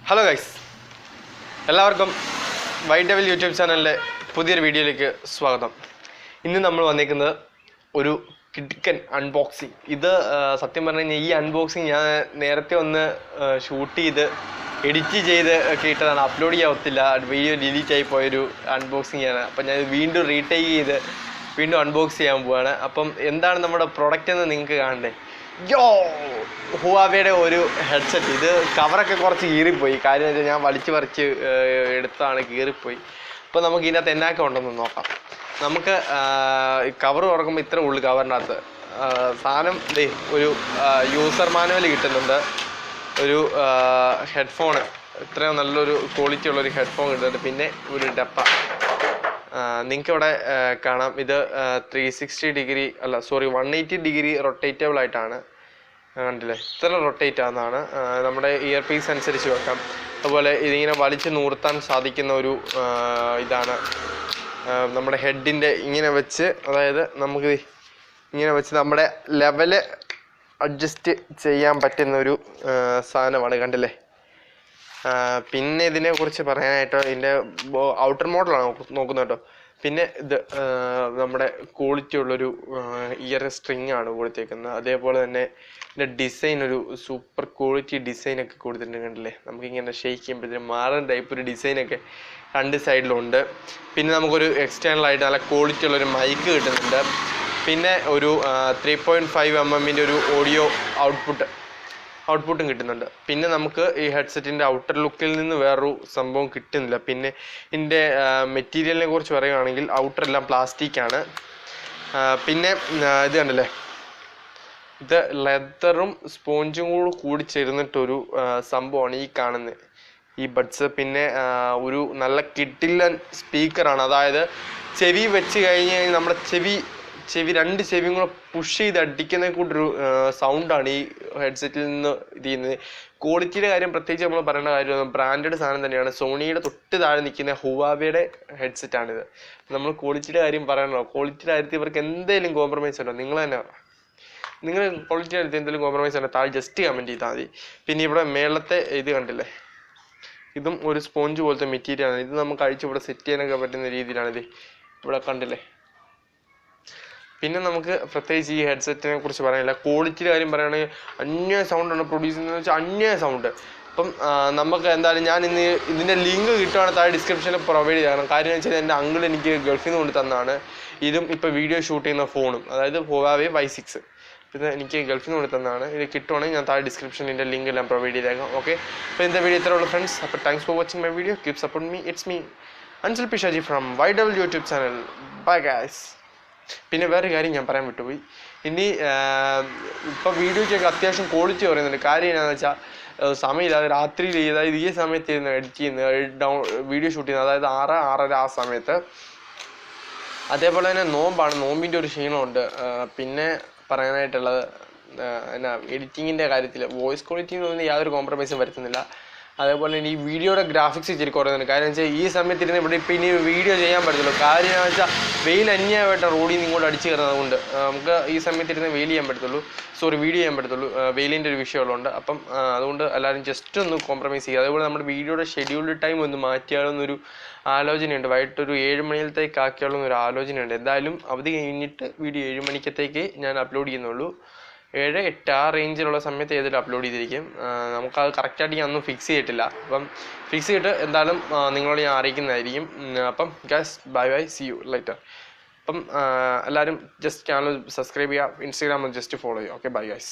Hello guys, എല്ലാവർക്കും YW YouTube ചാനലിലെ പുതിയൊരു വീഡിയോയിലേക്ക് സ്വാഗതം. ഇന്ന് നമ്മൾ വന്നിരിക്കുന്നത് ഒരു കിഡ്ക്കൻ അൺബോക്സിങ്. ഇത് സത്യം പറഞ്ഞു കഴിഞ്ഞാൽ ഈ അൺബോക്സിങ് ഞാൻ നേരത്തെ ഒന്ന് ഷൂട്ട് ചെയ്ത് എഡിറ്റ് ചെയ്ത് ഒക്കെ ഇട്ടതാണ്. അപ്ലോഡ് ചെയ്യാവത്തില്ല, വീഡിയോ ഡിലീറ്റ് ആയി പോയൊരു അൺബോക്സിങ് ആണ്. അപ്പം ഞാൻ വീണ്ടും റീടേക്ക് ചെയ്ത് വീണ്ടും അൺബോക്സ് ചെയ്യാൻ പോവാണ്. അപ്പം എന്താണ് നമ്മുടെ പ്രൊഡക്റ്റ് എന്ന് നിങ്ങൾക്ക് കാണണ്ടേ. ഹുവാവേയുടെ ഒരു ഹെഡ്സെറ്റ്. ഇത് കവറൊക്കെ കുറച്ച് കീറിപ്പോയി. കാര്യം വെച്ചാൽ ഞാൻ വലിച്ചു പറിച്ച് എടുത്താണ്, കീറിപ്പോയി. അപ്പോൾ നമുക്ക് ഇതിനകത്ത് എന്നൊക്കെ ഉണ്ടെന്ന് നോക്കാം. നമുക്ക് കവർ തുറക്കുമ്പോൾ ഇത്ര ഉള്ളു. കവറിൻ്റെ അകത്ത് സാധനം ഒരു യൂസർ മാനുവൽ കിട്ടുന്നുണ്ട്, ഒരു ഹെഡ്ഫോണ്, ഇത്രയും നല്ലൊരു ക്വാളിറ്റി ഉള്ളൊരു ഹെഡ്ഫോൺ കിട്ടുന്നുണ്ട്, പിന്നെ ഒരു ഡപ്പ. നിങ്ങൾക്ക് ഇവിടെ കാണാം, ഇത് 360 ഡിഗ്രി അല്ല 180 ഡിഗ്രി റൊട്ടേറ്റബിൾ ആയിട്ടാണ്. കണ്ടില്ലേ, ഇത്ര റൊട്ടേറ്റ് ആവുന്നതാണ്. നമ്മുടെ ഇയർ പീസ് അനുസരിച്ച് വെക്കാം. അതുപോലെ ഇതിങ്ങനെ വലിച്ചു നൂർത്താൻ സാധിക്കുന്ന ഒരു ഇതാണ്. നമ്മുടെ ഹെഡിൻ്റെ ഇങ്ങനെ വെച്ച്, അതായത് നമുക്ക് ഇങ്ങനെ വെച്ച് നമ്മുടെ ലെവല് അഡ്ജസ്റ്റ് ചെയ്യാൻ പറ്റുന്ന ഒരു സാധനമാണ്. കണ്ടില്ലേ. പിന്നെ ഇതിനെക്കുറിച്ച് പറയാനായിട്ട് ഇതിൻ്റെ ഔട്ടർ മോഡലാണ് നോക്കുന്നത് കേട്ടോ. പിന്നെ ഇത് നമ്മുടെ ക്വാളിറ്റി ഉള്ളൊരു ഇയർ സ്ട്രിങ് ആണ് കൊടുത്തേക്കുന്നത്. അതേപോലെ തന്നെ ഇതിൻ്റെ ഡിസൈൻ ഒരു സൂപ്പർ ക്വാളിറ്റി ഡിസൈനൊക്കെ കൊടുത്തിട്ടുണ്ട്. കണ്ടില്ലേ, നമുക്കിങ്ങനെ ഷെയ്ക്ക് ചെയ്യുമ്പോഴത്തേനും മാറുന്ന ടൈപ്പ് ഒരു ഡിസൈനൊക്കെ രണ്ട് സൈഡിലുണ്ട്. പിന്നെ നമുക്കൊരു എക്സ്റ്റേണൽ ആയിട്ട് നല്ല ക്വാളിറ്റി ഉള്ളൊരു മൈക്ക് കിട്ടുന്നുണ്ട്. പിന്നെ ഒരു 3.5 mm ഒരു ഓഡിയോ ഔട്ട്പുട്ടും കിട്ടുന്നുണ്ട്. പിന്നെ നമുക്ക് ഈ ഹെഡ്സെറ്റിൻ്റെ ഔട്ടർ ലുക്കിൽ നിന്ന് വേറൊരു സംഭവം കിട്ടുന്നില്ല. പിന്നെ ഇതിൻ്റെ മെറ്റീരിയലിനെ കുറിച്ച് പറയുകയാണെങ്കിൽ ഔട്ടർ എല്ലാം പ്ലാസ്റ്റിക്കാണ്. പിന്നെ ഇത് കണ്ടില്ലേ, ഇത് ലെതറും സ്പോഞ്ചും കൂടി ചേർന്നിട്ടൊരു സംഭവമാണ് ഈ കാണുന്നത്, ഈ ബഡ്സ്. പിന്നെ ഒരു നല്ല കിഡിലൻ സ്പീക്കറാണ്. അതായത് ചെവി വെച്ച് കഴിഞ്ഞ് കഴിഞ്ഞാൽ നമ്മുടെ ചെവി രണ്ട് ചെവിയും കൂടെ പുഷ് ചെയ്ത് അടിക്കുന്ന കൂട്ടൊരു സൗണ്ടാണ് ഈ ഹെഡ്സെറ്റിൽ നിന്ന് ഇത് ചെയ്യുന്നത്. ക്വാളിറ്റിയുടെ കാര്യം പ്രത്യേകിച്ച് നമ്മൾ പറയേണ്ട കാര്യം, ബ്രാൻഡഡ് സാധനം തന്നെയാണ്. സോണിയുടെ തൊട്ട് താഴെ നിൽക്കുന്ന ഹുവാവേയുടെ ഹെഡ്സെറ്റാണിത്. നമ്മൾ ക്വാളിറ്റിയുടെ കാര്യം പറയണോ, ക്വാളിറ്റിയുടെ കാര്യത്തിൽ ഇവർക്ക് എന്തെങ്കിലും കോംപ്രമൈസ് ഉണ്ടോ? നിങ്ങൾ ക്വാളിറ്റിയുടെ കാര്യത്തിൽ എന്തെങ്കിലും കോംപ്രമൈസ് ഉണ്ടോ താഴെ ജസ്റ്റ് കമൻറ്റ് ചെയ്താൽ മതി. പിന്നെ ഇവിടെ മേളത്തെ ഇത് കണ്ടില്ലേ, ഇതും ഒരു സ്പോഞ്ച് പോലത്തെ മെറ്റീരിയലാണ്. ഇത് നമുക്ക് അഴിച്ച് ഇവിടെ സെറ്റ് ചെയ്യാനൊക്കെ പറ്റുന്ന രീതിയിലാണിത്. ഇവിടെ കണ്ടില്ലേ. പിന്നെ നമുക്ക് പ്രത്യേകിച്ച് ഈ ഹെഡ്സെറ്റിനെ കുറിച്ച് പറയാനില്ല. ക്വാളിറ്റിയുടെ കാര്യം പറയുകയാണെങ്കിൽ അന്യ സൗണ്ടാണ് പ്രൊഡ്യൂസ് ചെയ്യുന്നത് വെച്ചാൽ അന്യ സൗണ്ട്. അപ്പം നമുക്ക് എന്തായാലും ഞാൻ ഇന്ന് ഇതിൻ്റെ ലിങ്ക് കിട്ടുവാണെങ്കിൽ താഴെ ഡിസ്ക്രിപ്ഷനിൽ പ്രൊവൈഡ് ചെയ്യണം. കാര്യം എന്ന് വെച്ചാൽ എൻ്റെ അങ്കിൾ എനിക്ക് ഗൾഫിൽ നിന്ന് കൊണ്ട് തന്നതാണ്. ഇതും ഇപ്പോൾ വീഡിയോ ഷൂട്ട് ചെയ്യുന്ന ഫോണും, അതായത് ഹുവാവേ Y6. ഇത് എനിക്ക് ഗൾഫിൽ നിന്ന് കൊണ്ട് തന്നതാണ്. ഇത് കിട്ടുവാണെങ്കിൽ ഞാൻ താഴെ ഡിസ്ക്രിപ്ഷനിൽ ഇതിൻ്റെ ലിങ്ക് എല്ലാം പ്രൊവൈഡ് ചെയ്തേക്കാം. ഓക്കെ, അപ്പോൾ ഇന്നത്തെ വീഡിയോ ഇത്രയുള്ള ഫ്രണ്ട്സ്. അപ്പോൾ thanks for watching my video. Keep support me. It's me Ansal Pishaji from YW YouTube channel. Bye guys. പിന്നെ വേറെ കാര്യം ഞാൻ പറയാൻ വിട്ടുപോയി. ഇനി ഇപ്പോൾ വീഡിയോയ്ക്കൊക്കെ അത്യാവശ്യം ക്വാളിറ്റി പറയുന്നുണ്ട്. കാര്യം എന്താണെന്ന് വെച്ചാൽ സമയമില്ലാതെ രാത്രിയിൽ, അതായത് ഈ സമയത്ത് ഇരുന്ന് എഡിറ്റ് ചെയ്യുന്നത്, വീഡിയോ ഷൂട്ട് ചെയ്യുന്നത്, അതായത് 6-6:30 ആ സമയത്ത്. അതേപോലെ തന്നെ നോമ്പിൻ്റെ ഒരു ക്ഷീണമുണ്ട്. പിന്നെ പറയാനായിട്ടുള്ളത് എഡിറ്റിങ്ങിൻ്റെ കാര്യത്തിൽ വോയിസ് ക്വാളിറ്റിയിൽ യാതൊരു കോംപ്രമൈസും വരുത്തുന്നില്ല. അതേപോലെ തന്നെ ഈ വീഡിയോയുടെ ഗ്രാഫിക്സ് ഇച്ചിരി കുറയുന്നുണ്ട്. കാര്യം വെച്ചാൽ ഈ സമയത്തിരുന്ന് ഇവിടെ ഇപ്പോൾ ഇനി വീഡിയോ ചെയ്യാൻ പറ്റത്തുള്ളൂ. കാര്യം എന്ന് വെച്ചാൽ വെയിൽ അന്യമായിട്ട് റോഡിൽ നിന്ന് ഇങ്ങോട്ട് അടിച്ചു കയറുന്നത് കൊണ്ട് നമുക്ക് ഈ സമയത്തിരുന്ന് വീഡിയോ ചെയ്യാൻ പറ്റത്തുള്ളൂ. വെയിലിൻ്റെ ഒരു വിഷയമുള്ളതുകൊണ്ട്. അപ്പം അതുകൊണ്ട് എല്ലാവരും ജസ്റ്റ് ഒന്ന് കോംപ്രമൈസ് ചെയ്യുക. അതേപോലെ നമ്മുടെ വീഡിയോയുടെ ഷെഡ്യൂൾഡ് ടൈം ഒന്ന് മാറ്റിയാലൊന്നൊരു ആലോചനയുണ്ട്. വൈകിട്ട് ഒരു 7 മണിയിലത്തേക്ക് ആക്കിയാലൊന്നൊരു ആലോചനയുണ്ട്. എന്തായാലും അവധി കഴിഞ്ഞിട്ട് വീഡിയോ 7 മണിക്കത്തേക്ക് ഞാൻ അപ്ലോഡ് ചെയ്യുന്നുള്ളൂ. 7-8 ആ റേഞ്ചിലുള്ള സമയത്ത് ഏതെങ്കിലും അപ്ലോഡ് ചെയ്തിരിക്കും. നമുക്കത് കറക്റ്റായിട്ട് ഞാൻ ഒന്നും ഫിക്സ് ചെയ്തിട്ടില്ല. അപ്പം ഫിക്സ് ചെയ്തിട്ട് എന്തായാലും നിങ്ങളോട് ഞാൻ അറിയിക്കുന്നതായിരിക്കും. അപ്പം guys, bye see you later. അപ്പം എല്ലാവരും ജസ്റ്റ് ചാനൽ സബ്സ്ക്രൈബ് ചെയ്യുക, ഇൻസ്റ്റാഗ്രാമിൽ ജസ്റ്റ് ഫോളോ ചെയ്യുക. Okay, bye guys.